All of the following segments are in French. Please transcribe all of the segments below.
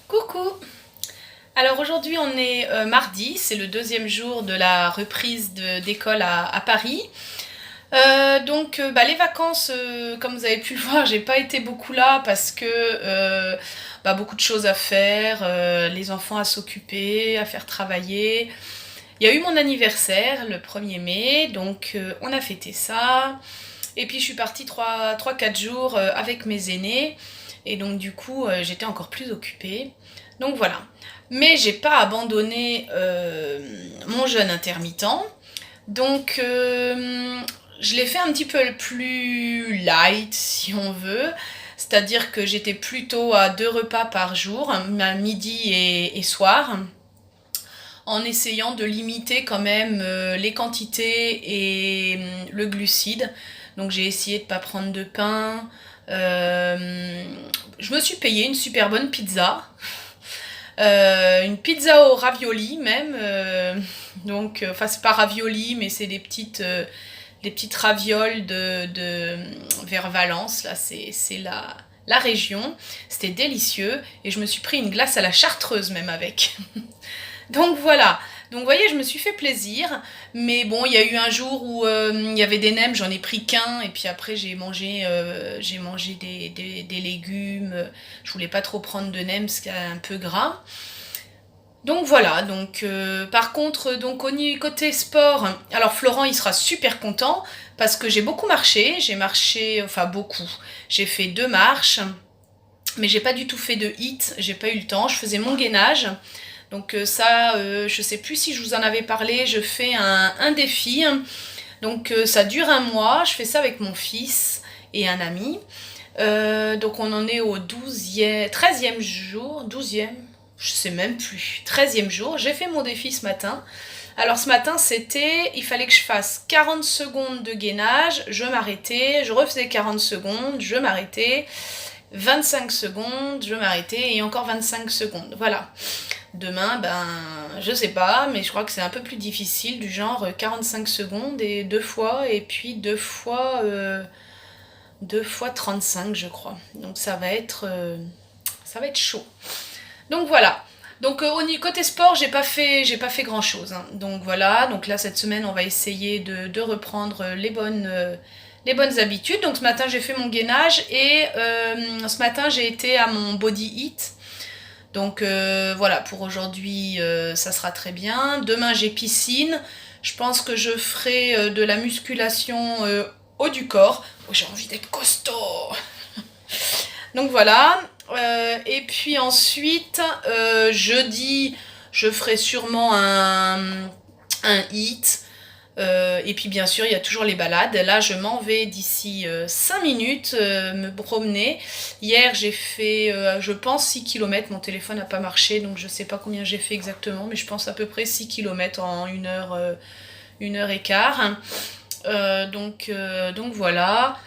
Coucou! Alors aujourd'hui on est mardi, c'est le deuxième jour de la reprise d'école à Paris. Les vacances, comme vous avez pu le voir, j'ai pas été beaucoup là parce que beaucoup de choses à faire, les enfants à s'occuper, à faire travailler. Il y a eu mon anniversaire le 1er mai, donc on a fêté ça. Et puis je suis partie 3-4 jours avec mes aînés. Et donc du coup j'étais encore plus occupée. Donc voilà. Mais j'ai pas abandonné mon jeûne intermittent. Donc je l'ai fait un petit peu plus light si on veut. C'est-à-dire que j'étais plutôt à 2 repas par jour, à midi et soir, en essayant de limiter quand même les quantités et le glucide. Donc j'ai essayé de pas prendre de pain. Je me suis payé une super bonne pizza. Une pizza au ravioli même. Enfin c'est pas ravioli mais c'est des petites ravioles vers Valence. Là c'est la région. C'était délicieux et je me suis pris une glace à la chartreuse même avec. Donc voilà. Donc vous voyez, je me suis fait plaisir, mais bon, il y a eu un jour où il y avait des nems, j'en ai pris qu'un, et puis après j'ai mangé des légumes. Je voulais pas trop prendre de nems, c'est un peu gras. Donc voilà, par contre, donc côté sport, alors Florent il sera super content parce que j'ai marché, enfin beaucoup, j'ai fait 2 marches, mais j'ai pas du tout fait de hit, j'ai pas eu le temps, je faisais mon gainage. Donc je sais plus si je vous en avais parlé, je fais un défi. Donc ça dure un mois, je fais ça avec mon fils et un ami. Donc on en est au 13e jour, 12e, je sais même plus, 13e jour. J'ai fait mon défi ce matin. Alors ce matin il fallait que je fasse 40 secondes de gainage, je m'arrêtais, je refaisais 40 secondes, je m'arrêtais, 25 secondes, je m'arrêtais et encore 25 secondes. Voilà. Demain, je sais pas, mais je crois que c'est un peu plus difficile, du genre 45 secondes et 2 fois, et puis 2 fois 35, je crois. Donc ça va être chaud. Donc voilà. Donc côté sport, j'ai pas fait grand chose. Donc voilà. Donc là cette semaine, on va essayer de reprendre les bonnes habitudes. Donc ce matin, j'ai fait mon gainage et ce matin, j'ai été à mon body heat. Donc voilà, pour aujourd'hui, ça sera très bien. Demain, j'ai piscine. Je pense que je ferai de la musculation haut du corps. Oh, j'ai envie d'être costaud. Donc voilà. Et puis ensuite, jeudi, je ferai sûrement un hit. Et puis bien sûr, il y a toujours les balades. Là, je m'en vais d'ici 5 minutes me promener. Hier, j'ai fait, je pense, 6 km. Mon téléphone n'a pas marché, donc je sais pas combien j'ai fait exactement, mais je pense à peu près 6 km en 1 heure et quart. Donc voilà.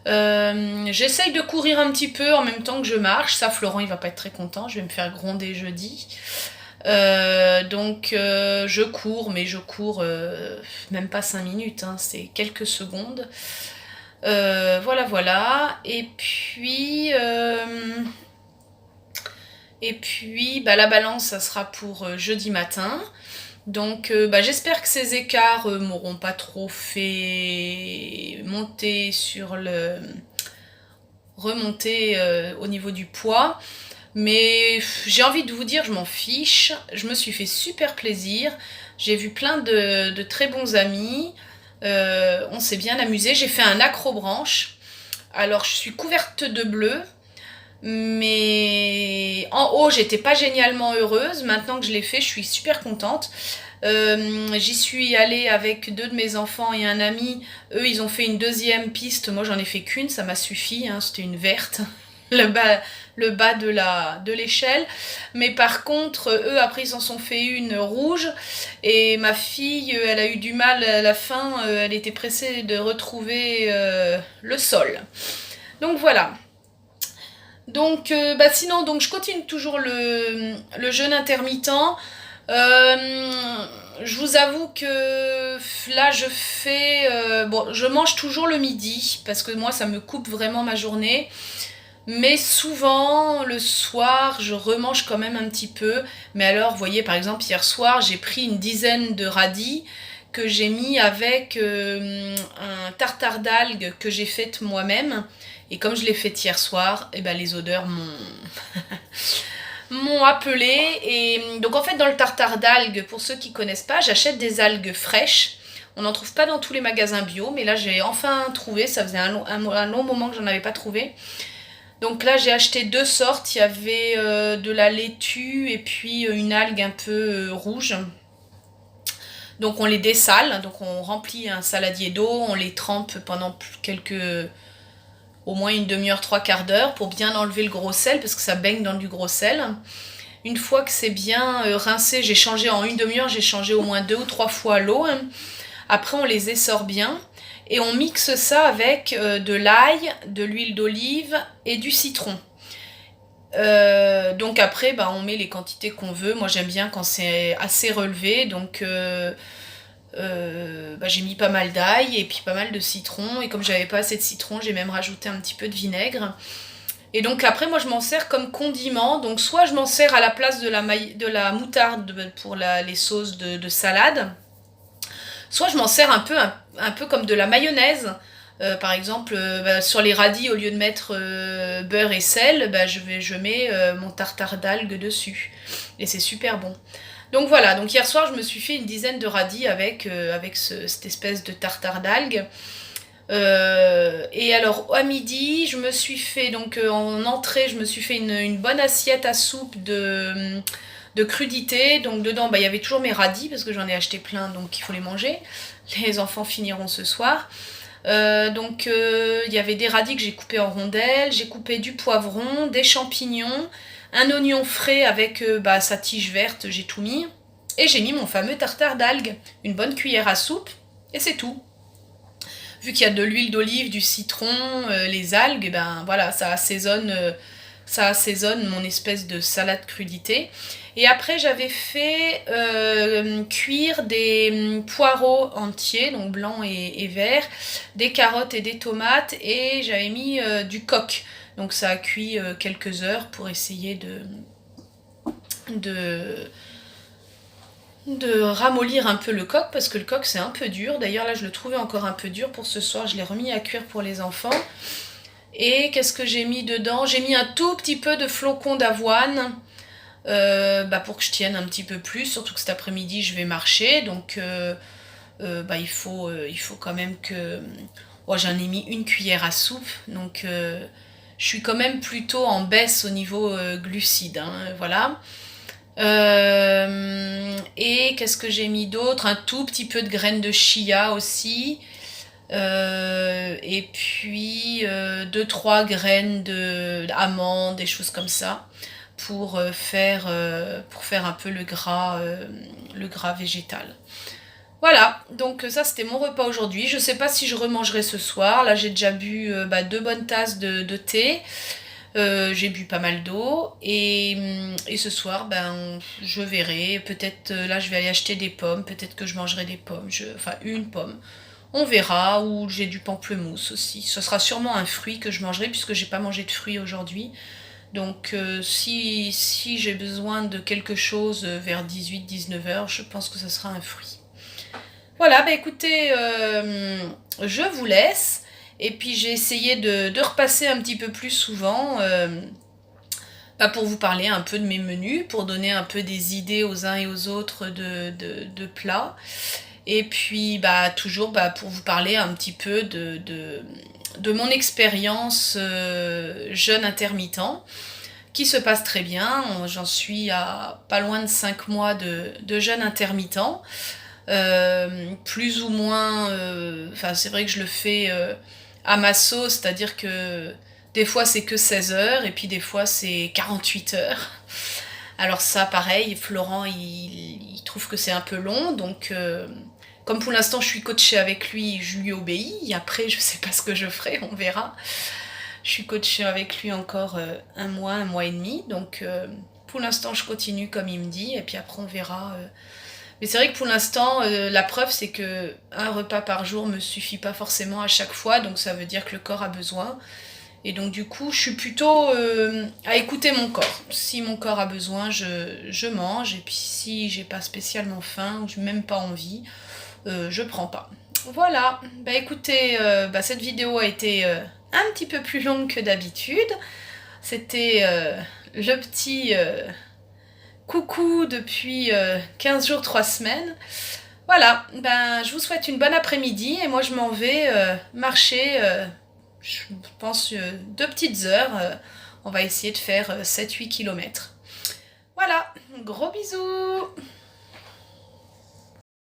J'essaye de courir un petit peu en même temps que je marche. Ça, Florent, il va pas être très content. Je vais me faire gronder jeudi. Je cours, mais je cours même pas 5 minutes, c'est quelques secondes. Voilà. Et puis la balance, ça sera pour jeudi matin. Donc j'espère que ces écarts m'auront pas trop fait remonter au niveau du poids. Mais j'ai envie de vous dire, je m'en fiche. Je me suis fait super plaisir. J'ai vu plein de très bons amis. On s'est bien amusé. J'ai fait un accrobranche. Alors, je suis couverte de bleu. Mais en haut, j'étais pas génialement heureuse. Maintenant que je l'ai fait, je suis super contente. J'y suis allée avec 2 de mes enfants et un ami. Eux, ils ont fait une deuxième piste. Moi, j'en ai fait qu'une. Ça m'a suffi. C'était une verte. Le bas de l'échelle. Mais par contre, eux, après, ils en sont fait une rouge. Et ma fille, elle a eu du mal à la fin. Elle était pressée de retrouver le sol. Donc voilà. Donc, sinon, donc, je continue toujours le jeûne intermittent. Je vous avoue que là, je mange toujours le midi parce que moi, ça me coupe vraiment ma journée. Mais souvent, le soir, je remange quand même un petit peu. Mais alors, vous voyez, par exemple, hier soir, j'ai pris une dizaine de radis que j'ai mis avec un tartare d'algues que j'ai fait moi-même. Et comme je l'ai fait hier soir, eh ben, les odeurs m'ont appelé. Et donc, en fait, dans le tartare d'algues, pour ceux qui connaissent pas, j'achète des algues fraîches. On n'en trouve pas dans tous les magasins bio, mais là, j'ai enfin trouvé. Ça faisait un long moment que j'en avais pas trouvé. Donc là, j'ai acheté deux sortes. Il y avait de la laitue et puis une algue un peu rouge. Donc on les dessale, donc on remplit un saladier d'eau, on les trempe pendant au moins une demi-heure, trois quarts d'heure pour bien enlever le gros sel parce que ça baigne dans du gros sel. Une fois que c'est bien rincé, j'ai changé en une demi-heure, j'ai changé au moins 2 ou 3 fois l'eau. Après on les essore bien et on mixe ça avec de l'ail, de l'huile d'olive et du citron. Donc après, bah, on met les quantités qu'on veut. Moi j'aime bien quand c'est assez relevé, donc bah, j'ai mis pas mal d'ail et puis pas mal de citron. Et comme j'avais pas assez de citron, j'ai même rajouté un petit peu de vinaigre. Et donc après, moi je m'en sers comme condiment. Donc soit je m'en sers à la place de la moutarde pour les sauces de salade, soit je m'en sers un peu comme de la mayonnaise. Par exemple, bah, sur les radis, au lieu de mettre beurre et sel, bah, je mets mon tartare d'algues dessus. Et c'est super bon. Donc voilà, donc hier soir, je me suis fait une dizaine de radis avec cette espèce de tartare d'algues. Et alors, à midi, je me suis fait, donc en entrée, je me suis fait une bonne assiette à soupe de crudités. Donc dedans, bah, il y avait toujours mes radis, parce que j'en ai acheté plein, donc il faut les manger. Les enfants finiront ce soir. Donc il y avait des radis que j'ai coupés en rondelles, j'ai coupé du poivron, des champignons, un oignon frais avec bah, sa tige verte, j'ai tout mis. Et j'ai mis mon fameux tartare d'algues, une bonne cuillère à soupe, et c'est tout. Vu qu'il y a de l'huile d'olive, du citron, les algues, ben voilà, ça assaisonne mon espèce de salade crudité. Et après, j'avais fait cuire des poireaux entiers, donc blancs et verts, des carottes et des tomates, et j'avais mis du coq. Donc ça a cuit quelques heures pour essayer de, de ramollir un peu le coq, parce que le coq c'est un peu dur. D'ailleurs là je le trouvais encore un peu dur pour ce soir, je l'ai remis à cuire pour les enfants. Et qu'est-ce que j'ai mis dedans? J'ai mis un tout petit peu de flocons d'avoine, bah pour que je tienne un petit peu plus, surtout que cet après-midi je vais marcher, donc bah il faut quand même que... Oh, j'en ai mis une cuillère à soupe, donc je suis quand même plutôt en baisse au niveau glucides, hein, voilà. Et qu'est-ce que j'ai mis d'autre? Un tout petit peu de graines de chia aussi. Et puis 2-3 graines d'amandes, des choses comme ça, pour faire un peu le gras végétal. Voilà, donc ça c'était mon repas aujourd'hui. Je sais pas si je remangerai ce soir. Là j'ai déjà bu 2 bonnes tasses de thé. J'ai bu pas mal d'eau et ce soir ben je verrai, peut-être là je vais aller acheter des pommes, peut-être que je mangerai des pommes, enfin une pomme, on verra, ou j'ai du pamplemousse aussi. Ce sera sûrement un fruit que je mangerai puisque j'ai pas mangé de fruits aujourd'hui. Donc si j'ai besoin de quelque chose vers 18-19 heures, je pense que ce sera un fruit. Voilà, bah écoutez, je vous laisse. Et puis j'ai essayé de repasser un petit peu plus souvent bah, pour vous parler un peu de mes menus, pour donner un peu des idées aux uns et aux autres de plats. Et puis bah, toujours bah, pour vous parler un petit peu de mon expérience jeûne intermittent, qui se passe très bien. J'en suis à pas loin de 5 mois de jeûne intermittent. Plus ou moins, enfin c'est vrai que je le fais à ma sauce, c'est-à-dire que des fois c'est que 16 heures et puis des fois c'est 48 heures. Alors ça pareil, Florent il trouve que c'est un peu long, donc comme pour l'instant je suis coachée avec lui, je lui obéis. Après je sais pas ce que je ferai, on verra. Je suis coachée avec lui encore un mois et demi, donc pour l'instant je continue comme il me dit et puis après on verra. Mais c'est vrai que pour l'instant, la preuve, c'est que un repas par jour me suffit pas forcément à chaque fois, donc ça veut dire que le corps a besoin. Et donc du coup, je suis plutôt à écouter mon corps. Si mon corps a besoin, je mange. Et puis si j'ai pas spécialement faim ou j'ai même pas envie, je prends pas. Voilà, bah écoutez, cette vidéo a été un petit peu plus longue que d'habitude. C'était le petit coucou depuis 15 jours, 3 semaines. Voilà, ben je vous souhaite une bonne après-midi et moi je m'en vais marcher, je pense 2 petites heures. On va essayer de faire 7-8 km. Voilà, gros bisous!